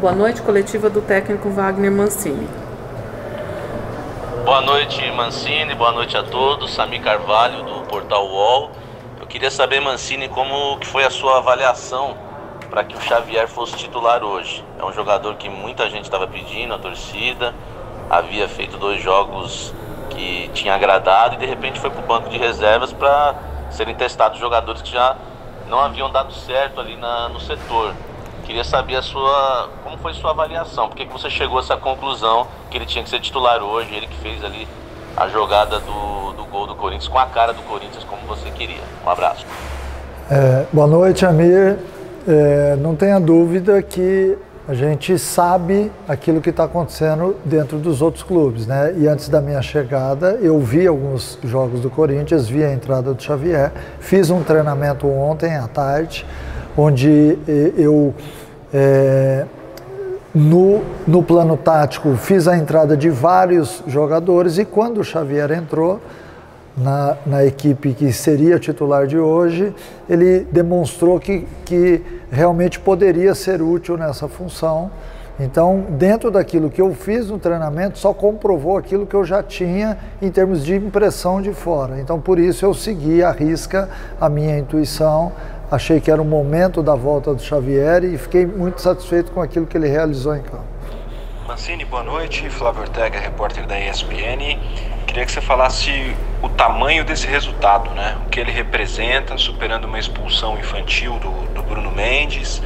Boa noite, coletiva do técnico Wagner Mancini. Boa noite, Mancini, boa noite a todos. Sami Carvalho, do Portal UOL. Eu queria saber, Mancini, como que foi a sua avaliação para que o Xavier fosse titular hoje. É um jogador que muita gente estava pedindo, a torcida, havia feito 2 jogos que tinha agradado e de repente foi para o banco de reservas para serem testados jogadores que já não haviam dado certo ali no setor. Queria saber como foi sua avaliação, por que você chegou a essa conclusão que ele tinha que ser titular hoje, ele que fez ali a jogada do gol do Corinthians com a cara do Corinthians como você queria. Um abraço. Boa noite, Amir. Não tenha dúvida que a gente sabe aquilo que está acontecendo dentro dos outros clubes, né? E antes da minha chegada, eu vi alguns jogos do Corinthians, vi a entrada do Xavier, fiz um treinamento ontem à tarde, onde eu, no plano tático, fiz a entrada de vários jogadores e quando o Xavier entrou na equipe que seria titular de hoje, ele demonstrou que realmente poderia ser útil nessa função. Então, dentro daquilo que eu fiz no treinamento, só comprovou aquilo que eu já tinha em termos de impressão de fora. Então, por isso eu segui à risca a minha intuição, achei que era o momento da volta do Xavier e fiquei muito satisfeito com aquilo que ele realizou em campo. Mancini, boa noite. Flávio Ortega, repórter da ESPN. Queria que você falasse o tamanho desse resultado, né? O que ele representa, superando uma expulsão infantil do Bruno Mendes,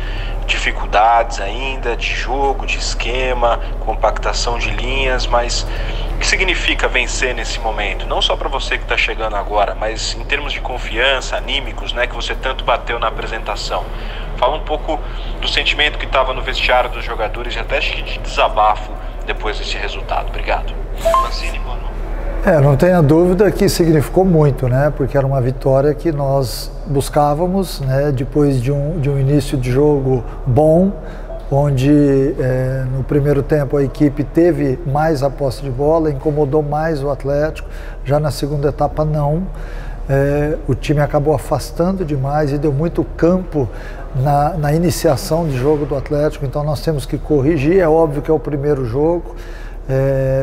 dificuldades ainda de jogo, de esquema, compactação de linhas, mas o que significa vencer nesse momento? Não só para você que está chegando agora, mas em termos de confiança, anímicos, né? Que você tanto bateu na apresentação. Fala um pouco do sentimento que estava no vestiário dos jogadores e até de desabafo depois desse resultado. Obrigado. Mancini, boa noite. Não tenha dúvida que significou muito, né? Porque era uma vitória que nós buscávamos, né? Depois de um início de jogo bom, onde no primeiro tempo a equipe teve mais a posse de bola, incomodou mais o Atlético, já na segunda etapa não. O time acabou afastando demais e deu muito campo na iniciação de jogo do Atlético, então nós temos que corrigir, é óbvio que é o primeiro jogo,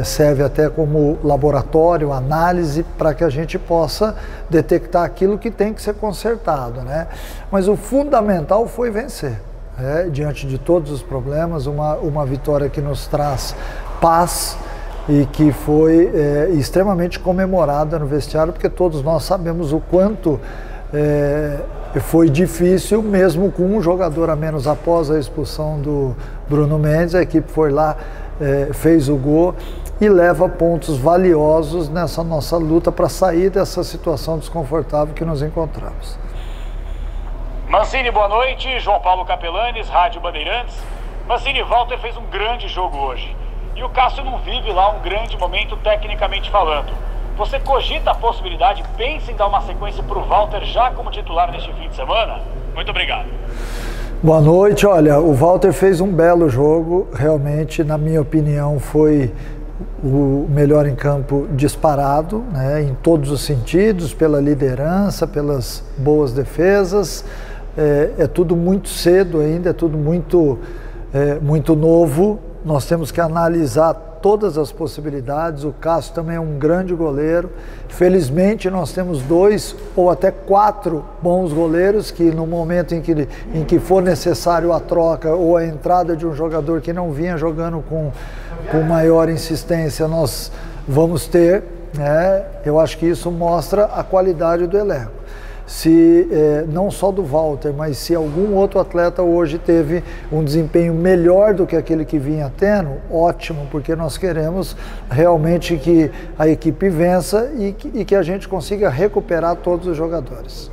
serve até como laboratório, análise, para que a gente possa detectar aquilo que tem que ser consertado, né? Mas o fundamental foi vencer, diante de todos os problemas, uma vitória que nos traz paz e que foi extremamente comemorada no vestiário, porque todos nós sabemos o quanto foi difícil, mesmo com um jogador a menos após a expulsão do Bruno Mendes, a equipe foi lá, fez o gol e leva pontos valiosos nessa nossa luta para sair dessa situação desconfortável que nos encontramos. Mancini, boa noite. João Paulo Capelanes, Rádio Bandeirantes. Mancini, Walter fez um grande jogo hoje. E o Cássio não vive lá um grande momento tecnicamente falando. Você cogita a possibilidade, pensa em dar uma sequência para o Walter já como titular neste fim de semana? Muito obrigado. Boa noite. Olha, o Walter fez um belo jogo, realmente, na minha opinião, foi o melhor em campo disparado, né, em todos os sentidos, pela liderança, pelas boas defesas. É tudo muito cedo ainda, é tudo muito novo. Nós temos que analisar todas as possibilidades. O Cássio também é um grande goleiro. Felizmente nós temos 2 ou até 4 bons goleiros que no momento em que for necessário a troca ou a entrada de um jogador que não vinha jogando com maior insistência, nós vamos ter, né? Eu acho que isso mostra a qualidade do elenco. Se não só do Walter, mas se algum outro atleta hoje teve um desempenho melhor do que aquele que vinha tendo, ótimo, porque nós queremos realmente que a equipe vença e que a gente consiga recuperar todos os jogadores.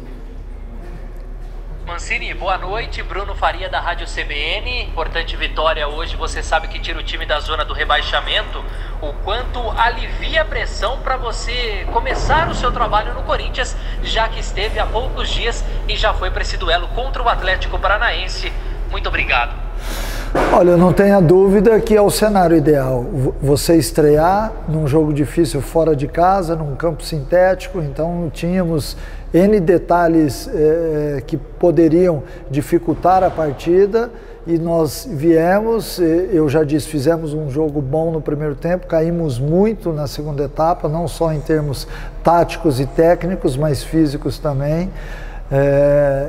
Mancini, boa noite. Bruno Faria da Rádio CBN. Importante vitória hoje, você sabe que tira o time da zona do rebaixamento. O quanto alivia a pressão para você começar o seu trabalho no Corinthians, já que esteve há poucos dias e já foi para esse duelo contra o Atlético Paranaense. Muito obrigado. Olha, não tenha dúvida que é o cenário ideal. Você estrear num jogo difícil fora de casa, num campo sintético, então tínhamos N detalhes que poderiam dificultar a partida e nós viemos, eu já disse, fizemos um jogo bom no primeiro tempo, caímos muito na segunda etapa, não só em termos táticos e técnicos, mas físicos também.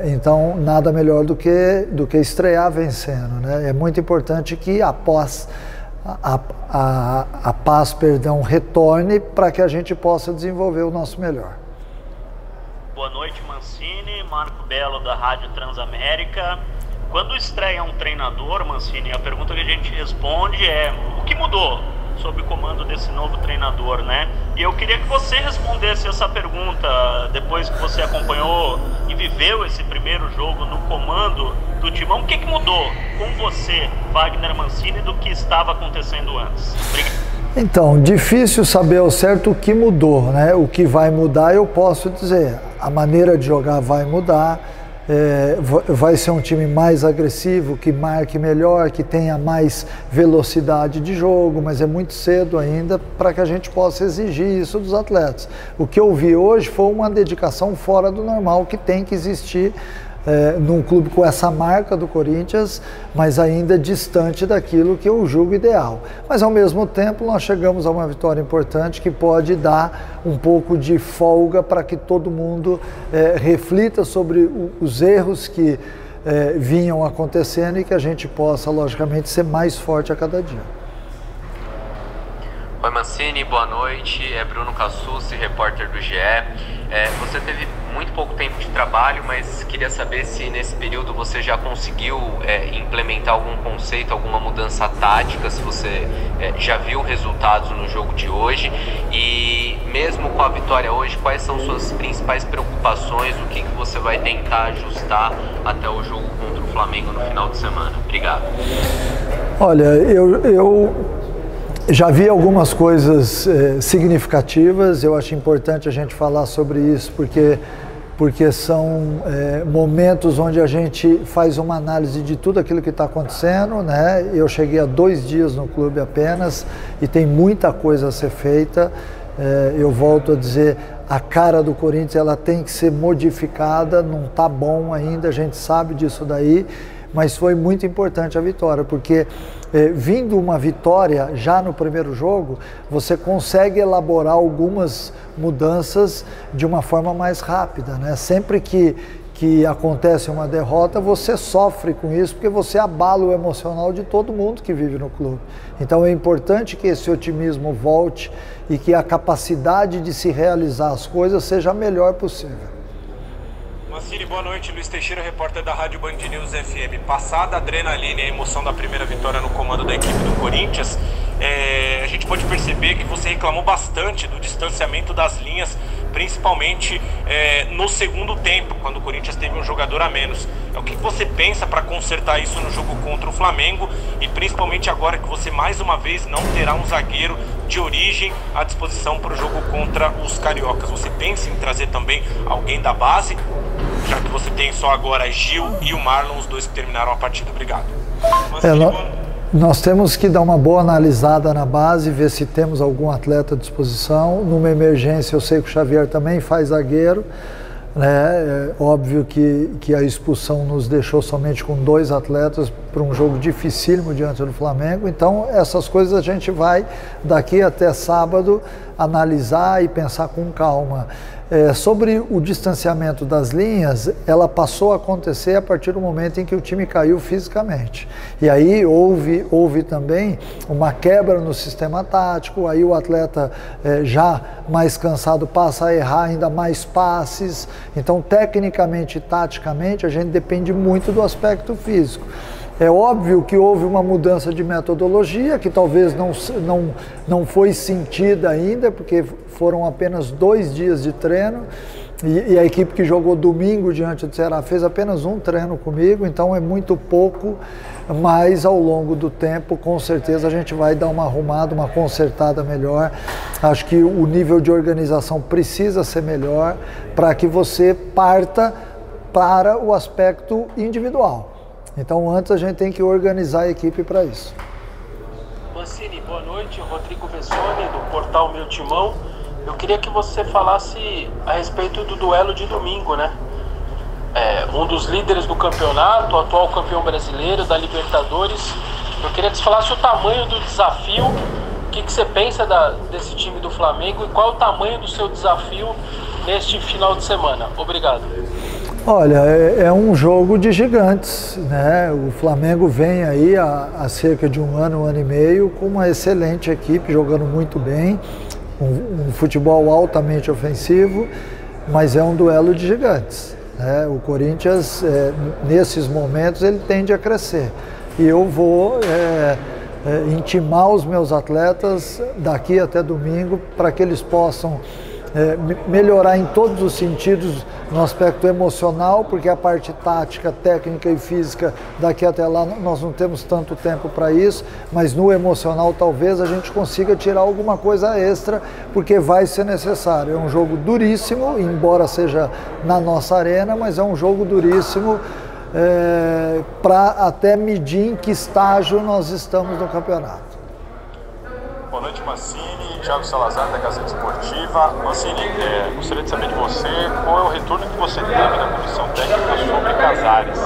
Então, nada melhor do que estrear vencendo, né? É muito importante que a paz retorne para que a gente possa desenvolver o nosso melhor. Boa noite, Mancini. Marco Belo, da Rádio Transamérica. Quando estreia um treinador, Mancini, a pergunta que a gente responde é: o que mudou sob o comando desse novo treinador, né? E eu queria que você respondesse essa pergunta depois que você acompanhou e viveu esse primeiro jogo no comando do Timão. O que mudou com você, Wagner Mancini, do que estava acontecendo antes? Obrigado. Então, difícil saber ao certo o que mudou, né? O que vai mudar eu posso dizer. A maneira de jogar vai mudar. Vai ser um time mais agressivo, que marque melhor, que tenha mais velocidade de jogo, mas é muito cedo ainda para que a gente possa exigir isso dos atletas. O que eu vi hoje foi uma dedicação fora do normal que tem que existir num clube com essa marca do Corinthians, mas ainda distante daquilo que eu julgo ideal. Mas ao mesmo tempo nós chegamos a uma vitória importante que pode dar um pouco de folga para que todo mundo reflita sobre os erros que vinham acontecendo e que a gente possa, logicamente, ser mais forte a cada dia. Oi Mancini, boa noite, é Bruno Cassucci, repórter do GE. Você teve muito pouco tempo de trabalho, mas queria saber se nesse período você já conseguiu implementar algum conceito, alguma mudança tática, se você já viu resultados no jogo de hoje, e mesmo com a vitória hoje, quais são suas principais preocupações, o que você vai tentar ajustar até o jogo contra o Flamengo no final de semana? Obrigado. Olha, eu já vi algumas coisas significativas. Eu acho importante a gente falar sobre isso porque são momentos onde a gente faz uma análise de tudo aquilo que está acontecendo, né? Eu cheguei há 2 dias no clube apenas e tem muita coisa a ser feita. Eu volto a dizer, a cara do Corinthians ela tem que ser modificada, não está bom ainda, a gente sabe disso daí. Mas foi muito importante a vitória, porque vindo uma vitória já no primeiro jogo, você consegue elaborar algumas mudanças de uma forma mais rápida, né? Sempre que acontece uma derrota, você sofre com isso, porque você abala o emocional de todo mundo que vive no clube. Então é importante que esse otimismo volte e que a capacidade de se realizar as coisas seja a melhor possível. Mancini, boa noite. Luiz Teixeira, repórter da Rádio Band News FM. Passada a adrenalina e a emoção da primeira vitória no comando da equipe do Corinthians, a gente pode perceber que você reclamou bastante do distanciamento das linhas, principalmente no segundo tempo, quando o Corinthians teve um jogador a menos. O que você pensa para consertar isso no jogo contra o Flamengo e principalmente agora que você mais uma vez não terá um zagueiro de origem à disposição para o jogo contra os cariocas? Você pensa em trazer também alguém da base, já que você tem só agora Gil e o Marlon, os dois que terminaram a partida? Obrigado. Nós temos que dar uma boa analisada na base, ver se temos algum atleta à disposição. Numa emergência, eu sei que o Xavier também faz zagueiro, né? É óbvio que a expulsão nos deixou somente com 2 atletas para um jogo dificílimo diante do Flamengo. Então, essas coisas a gente vai, daqui até sábado, analisar e pensar com calma. Sobre o distanciamento das linhas, ela passou a acontecer a partir do momento em que o time caiu fisicamente. E aí houve também uma quebra no sistema tático, aí o atleta já mais cansado passa a errar ainda mais passes. Então, tecnicamente e taticamente, a gente depende muito do aspecto físico. É óbvio que houve uma mudança de metodologia, que talvez não foi sentida ainda, porque foram apenas 2 dias de treino, e a equipe que jogou domingo diante do Ceará fez apenas um treino comigo, então é muito pouco, mas ao longo do tempo, com certeza, a gente vai dar uma arrumada, uma consertada melhor. Acho que o nível de organização precisa ser melhor para que você parta para o aspecto individual. Então, antes a gente tem que organizar a equipe para isso. Mancini, boa noite. Rodrigo Vessone, do portal Meu Timão. Eu queria que você falasse a respeito do duelo de domingo, né? um dos líderes do campeonato, atual campeão brasileiro da Libertadores. Eu queria que você falasse o tamanho do desafio, o que você pensa desse time do Flamengo e qual é o tamanho do seu desafio neste final de semana. Obrigado. Olha, é um jogo de gigantes, né? O Flamengo vem aí há cerca de um ano e meio com uma excelente equipe, jogando muito bem, um futebol altamente ofensivo, mas é um duelo de gigantes, né? O Corinthians, nesses momentos, ele tende a crescer. E eu vou intimar os meus atletas daqui até domingo para que eles possam melhorar em todos os sentidos no aspecto emocional, porque a parte tática, técnica e física daqui até lá nós não temos tanto tempo para isso, mas no emocional talvez a gente consiga tirar alguma coisa extra, porque vai ser necessário. É um jogo duríssimo, embora seja na nossa arena, mas é um jogo duríssimo para até medir em que estágio nós estamos no campeonato. Boa noite, Mancini. Thiago Salazar, da Gazeta Esportiva. Mancini, gostaria de saber de você qual é o retorno que você teve da comissão técnica sobre Casares.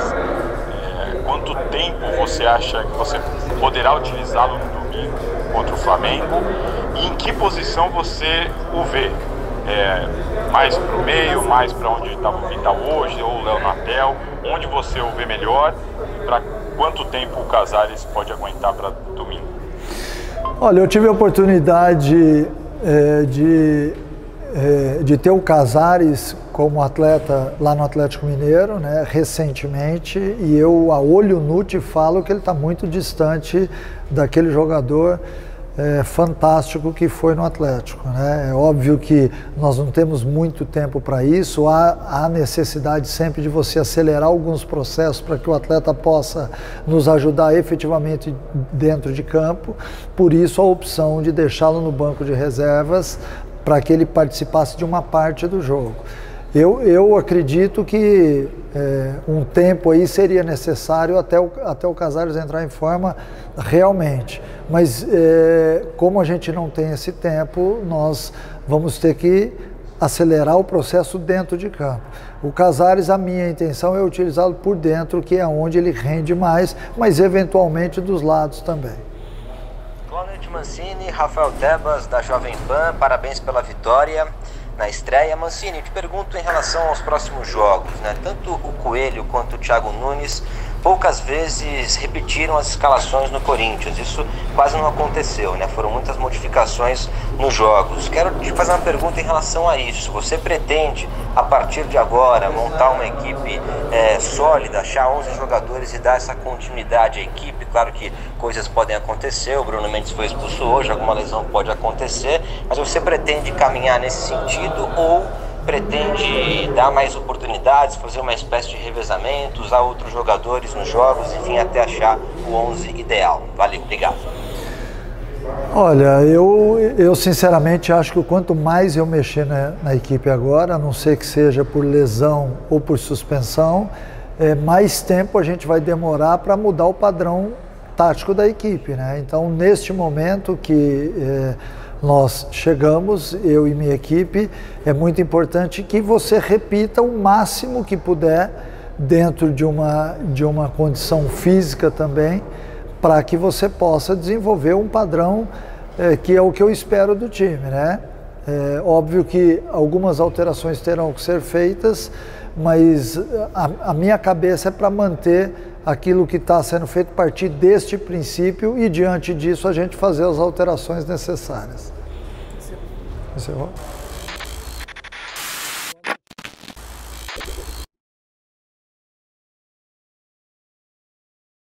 Quanto tempo você acha que você poderá utilizá-lo no domingo contra o Flamengo? E em que posição você o vê? Mais para o meio, mais para onde está o Vital hoje, ou o Léo Natel? Onde você o vê melhor? E para quanto tempo o Casares pode aguentar para domingo? Olha, eu tive a oportunidade de ter o Casares como atleta lá no Atlético Mineiro, né, recentemente, e eu a olho nu te falo que ele está muito distante daquele jogador fantástico que foi no Atlético, né? É óbvio que nós não temos muito tempo para isso, há necessidade sempre de você acelerar alguns processos para que o atleta possa nos ajudar efetivamente dentro de campo, por isso a opção de deixá-lo no banco de reservas para que ele participasse de uma parte do jogo. Eu acredito que um tempo aí seria necessário até o Casares entrar em forma realmente, mas como a gente não tem esse tempo, nós vamos ter que acelerar o processo dentro de campo. O Casares, a minha intenção é utilizá-lo por dentro, que é onde ele rende mais, mas eventualmente dos lados também. Boa noite, Mancini. Rafael Tebas, da Jovem Pan, parabéns pela vitória na estreia. Mancini, te pergunto em relação aos próximos jogos, né? Tanto o Coelho quanto o Thiago Nunes poucas vezes repetiram as escalações no Corinthians, isso quase não aconteceu, né? Foram muitas modificações nos jogos. Quero te fazer uma pergunta em relação a isso. Você pretende, a partir de agora, montar uma equipe sólida, achar 11 jogadores e dar essa continuidade à equipe? Claro que coisas podem acontecer, o Bruno Mendes foi expulso hoje, alguma lesão pode acontecer, mas você pretende caminhar nesse sentido ou pretende dar mais oportunidades, fazer uma espécie de revezamento, usar outros jogadores nos jogos, enfim, até achar o 11 ideal? Valeu, obrigado. Olha, eu sinceramente acho que quanto mais eu mexer na equipe agora, a não ser que seja por lesão ou por suspensão, mais tempo a gente vai demorar para mudar o padrão tático da equipe, né? Então, neste momento que nós chegamos, eu e minha equipe, é muito importante que você repita o máximo que puder dentro de uma condição física também, para que você possa desenvolver um padrão que é o que eu espero do time, né? Óbvio que algumas alterações terão que ser feitas, mas a minha cabeça é para manter aquilo que está sendo feito a partir deste princípio e diante disso a gente fazer as alterações necessárias. Encerrou?